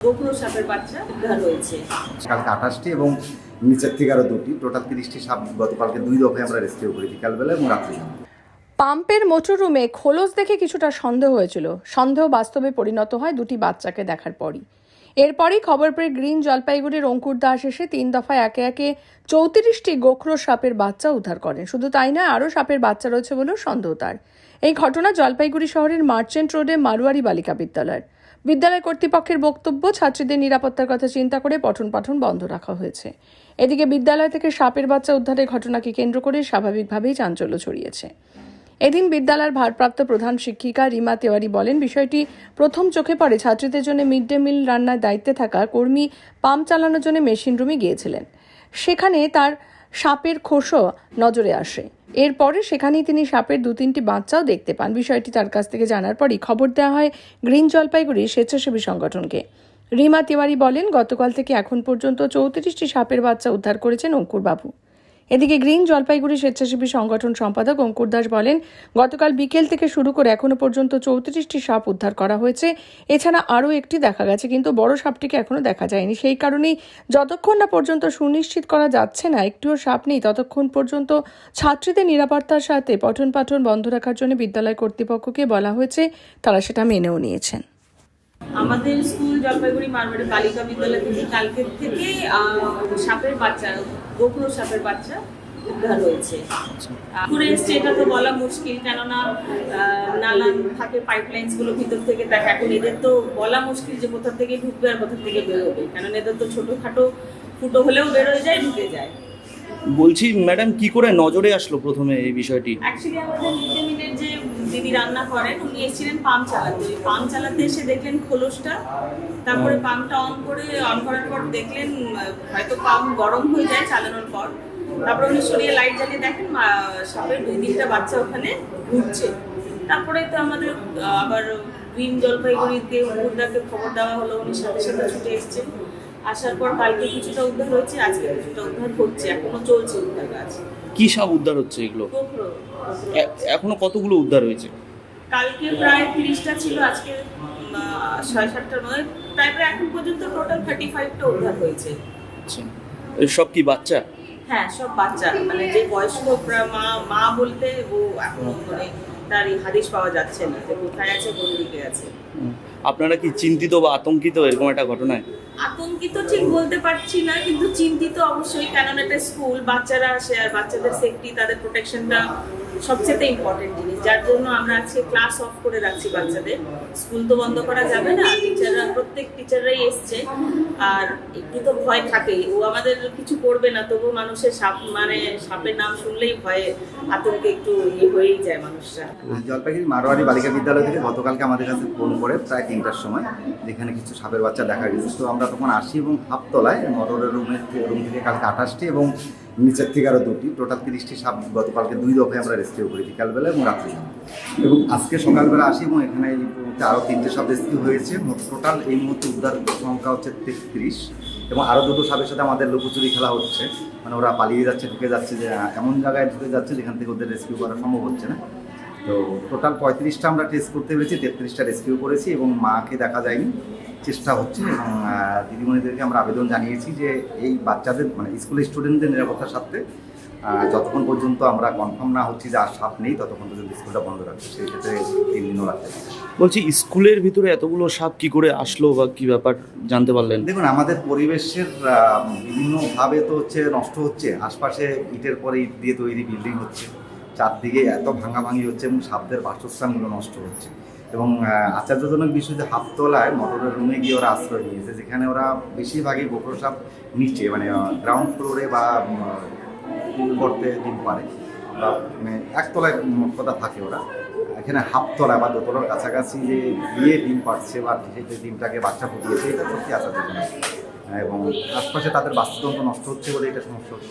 গোখরো সাপের বাচ্চা উদ্ধার হয়েছে। কালকে 28টি এবং নিচের থেকে আরো 2টি, টোটাল 30টি সাপ গতকালকে 2 দফায় আমরা রেস্কিউ করি, বিকালবেলা এবং রাত্রি। পাম্পের মোটর রুমে খোলস দেখে কিছুটা সন্দেহ হয়েছিল। সন্দেহ বাস্তবে পরিণত হয় দুটি বাচ্চাকে দেখার পরই। এরপরই খবর পেয়ে গ্রিন জলপাইগুড়ির অঙ্কুর দাস এসে 3 দফায় একে একে 34টি গোখরো সাপের বাচ্চা উদ্ধার করেন। শুধু তাই নয়, আরও সাপের বাচ্চা রয়েছে বলেও সন্দেহ তার। এই ঘটনা জলপাইগুড়ি শহরের মার্চেন্ট রোডে মারোয়ারি বালিকা বিদ্যালয়ের। বিদ্যালয় কর্তৃপক্ষের বক্তব্য, ছাত্রীদের নিরাপত্তার কথা চিন্তা করে পঠন পাঠন বন্ধ রাখা হয়েছে। এদিকে বিদ্যালয় থেকে সাপের বাচ্চা উদ্ধারের ঘটনাকে কেন্দ্র করে স্বাভাবিকভাবেই চাঞ্চল্য ছড়িয়েছে। এদিন বিদ্যালয়ের ভারপ্রাপ্ত প্রধান শিক্ষিকা রিমা তেওয়ারি বলেন, বিষয়টি প্রথম চোখে পড়ে ছাত্রীদের জন্য মিড ডে মিল রান্নার দায়িত্বে থাকা কর্মী পাম্প চালানোর জন্য মেশিন রুমে গিয়েছিলেন। সেখানে তার সাপের খোসও নজরে আসে। এরপরে সেখানেই তিনি সাপের 2-3টি বাচ্চাও দেখতে পান। বিষয়টি তার কাছ থেকে জানার পরই খবর দেওয়া হয় গ্রিন জলপাইগুড়ি স্বেচ্ছাসেবী সংগঠনকে। রিমা তেওয়ারি বলেন, গতকাল থেকে এখন পর্যন্ত 34টি সাপের বাচ্চা উদ্ধার করেছেন অঙ্কুর বাবু। এদিকে গ্রিন জলপাইগুড়ি স্বেচ্ছাসেবী সংগঠন সম্পাদক অঙ্কুর দাস বলেন, গতকাল বিকেল থেকে শুরু করে এখনো পর্যন্ত 34টি সাপ উদ্ধার করা হয়েছে। এছাড়া আরও একটি দেখা গেছে, কিন্তু বড় সাপটিকে এখনো দেখা যায়নি। সেই কারণেই যতক্ষণ না পর্যন্ত সুনিশ্চিত করা যাচ্ছে না একটিও সাপ নেই, ততক্ষণ পর্যন্ত ছাত্রীদের নিরাপত্তার সাথে পঠন পাঠন বন্ধ রাখার জন্য বিদ্যালয় কর্তৃপক্ষকে বলা হয়েছে। তারা সেটা মেনেও নিয়েছেন। আমাদের স্কুল জলপাইগুড়ি মারোয়ারি বালিকা বিদ্যালয় থেকে কালকের থেকে সাপের বাচ্চা, গোখরো সাপের বাচ্চা উদ্ধার হয়েছে। ঘুরে এসছে এটা তো বলা মুশকিল, কেননা নালান থাকে, পাইপলাইন্স গুলো ভিতর থেকে থাকে। এখন এদের তো বলা মুশকিল যে কোথা থেকে ঢুকবে আর কোথা থেকে বেরোবে, কারণ এদের তো ছোটোখাটো ফুটো হলেও বেরোয় যায়, ঢুকে যায়। বলছি ম্যাডাম, কি করে নজরে আসলো প্রথমে এই বিষয়টি? অ্যাকচুয়ালি আমাদের মিড ডে মিলের যে দিদি রান্না করেন, উনি এসেছিলেন পাম্প চালাতে। পাম্প চালাতে এসে দেখলেন খোলসটা, তারপরে পাম্পটা অন করার পর দেখলেন হয়তো পাম্প গরম হয়ে যায় চালানোর পর। তারপরে উনি সরিয়ে লাইট জ্বালিয়ে দেখেন সাপের 2-3টা বাচ্চা ওখানে ঘুরছে। তারপরে তো আমাদের আবার গ্রিন জলপাইগুড়িতে অঙ্কুরদাকে খবর দেওয়া হলো, উনি সাথে সাথে ছুটে এসেছেন। আসার পর কালকে কিছুটা উদ্ধার হয়েছে, আজকে কিছুটা উদ্ধার হচ্ছে, এখনো চলছে উদ্ধার কাজ। কি সাপ উদ্ধার হচ্ছে এগুলো? এখনো কতগুলো উদ্ধার হয়েছে? কালকে প্রায় 30টা ছিল, আজকে 6-7টার মধ্যে প্রায় এখন পর্যন্ত টোটাল 35টা উদ্ধার হয়েছে। আচ্ছা, সব কি বাচ্চা? হ্যাঁ, সব বাচ্চা। মানে যে বয়স্ক মা বলতে ও এখনো মানে তার হাদিস পাওয়া যাচ্ছে না যে কোথায় আছে, কোন দিকে আছে। আপনারা কি চিন্তিত বা আতঙ্কিত এরকম একটা ঘটনায়? আতঙ্কিত ঠিক বলতে পারছি না, কিন্তু চিন্তিত অবশ্যই, কেননা একটা স্কুল, বাচ্চারা আসে, আর বাচ্চাদের সেফটি, তাদের প্রোটেকশনটা সবচেয়ে ইম্পর্টেন্ট জিনিস। যার জন্য আমরা আজকে ক্লাস অফ করে রাখছি বাচ্চাদের। স্কুল তো বন্ধ করা যাবে না, প্রত্যেক টিচাররাই এসছে। আর একটু তো ভয় থাকেই, ও আমাদের কিছু করবে না, তবুও মানুষের সাপের নাম শুনলেই ভয়ে আতঙ্কে একটু হয়েই যায় মানুষরা। জলপাইগুড়ি মারোয়ারি বালিকা বিদ্যালয় থেকে গতকালকে আমাদের কাছে ফোন করে প্রায় 3টার সময়, যেখানে কিছু সাপের বাচ্চা দেখা গেছে। তো আমরা তখন আসি এবং হাফতলায় মোটরের রুম থেকে কালকে 28টি এবং নিচের থেকে আরও 2টি, টোটাল 30টি সাপ গতকালকে 2 দফায় আমরা রেস্কিউ করি, বিকালবেলা এবং রাত্রি। এবং আজকে সকালবেলা আসি এবং এখানে এই মুহূর্তে আরও 3টে সাপ রেস্কিউ হয়েছে। টোটাল এই মুহূর্তে উদ্ধার সংখ্যা হচ্ছে 33, এবং আরও 2টো সাপের সাথে আমাদের লুকোচুরি খেলা হচ্ছে। মানে ওরা পালিয়ে যাচ্ছে, ঢুকে যাচ্ছে, যে এমন জায়গায় ঢুকে যাচ্ছে যেখান থেকে ওদের রেস্কিউ করা সম্ভব হচ্ছে না। তো টোটাল 35টা আমরা টেস্ট করতে পেরেছি, 33টা রেস্কিউ করেছি এবং মাকে দেখা যায়নি, চেষ্টা হচ্ছে। এবং দিদিমণিদেরকে আমরা আবেদন জানিয়েছি যে এই বাচ্চাদের মানে স্কুলের স্টুডেন্টদের নিরাপত্তার সাথে যতক্ষণ পর্যন্ত আমরা কনফার্ম না হচ্ছি যে আর সাপ নেই, ততক্ষণ পর্যন্ত স্কুলটা বন্ধ রাখছে। সেই ক্ষেত্রে 3 দিনও রাখতে পারে। বলছি, স্কুলের ভিতরে এতগুলো সাপ কি করে আসলো বা কি ব্যাপার জানতে পারলেন? দেখুন, আমাদের পরিবেশের বিভিন্নভাবে তো নষ্ট হচ্ছে। আশপাশে ইটের পরে ইট দিয়ে তৈরি বিল্ডিং হচ্ছে, চারদিকে এত ভাঙাভাঙি হচ্ছে এবং সাপদের বাসস্থানগুলো নষ্ট হচ্ছে। এবং আশ্চর্যজনক বিষয় যে হাফতলায় মোটরের রুমে গিয়ে ওরা আশ্রয় নিয়েছে, যেখানে ওরা বেশিরভাগই গোখরো সাপ নিচে মানে গ্রাউন্ড ফ্লোরে বা গর্তে ডিম পারে, বা মানে একতলায় কথা থাকে ওরা। এখানে হাফতলা বা দোতলার কাছাকাছি যে গিয়ে ডিম পাচ্ছে বা ডিমটাকে বাচ্চা ফুটিয়েছে, এটা সত্যি আশ্চর্যজনক। এবং আশপাশে তাদের বাস্তুতন্ত্র নষ্ট হচ্ছে বলে এটা সমস্যা হচ্ছে।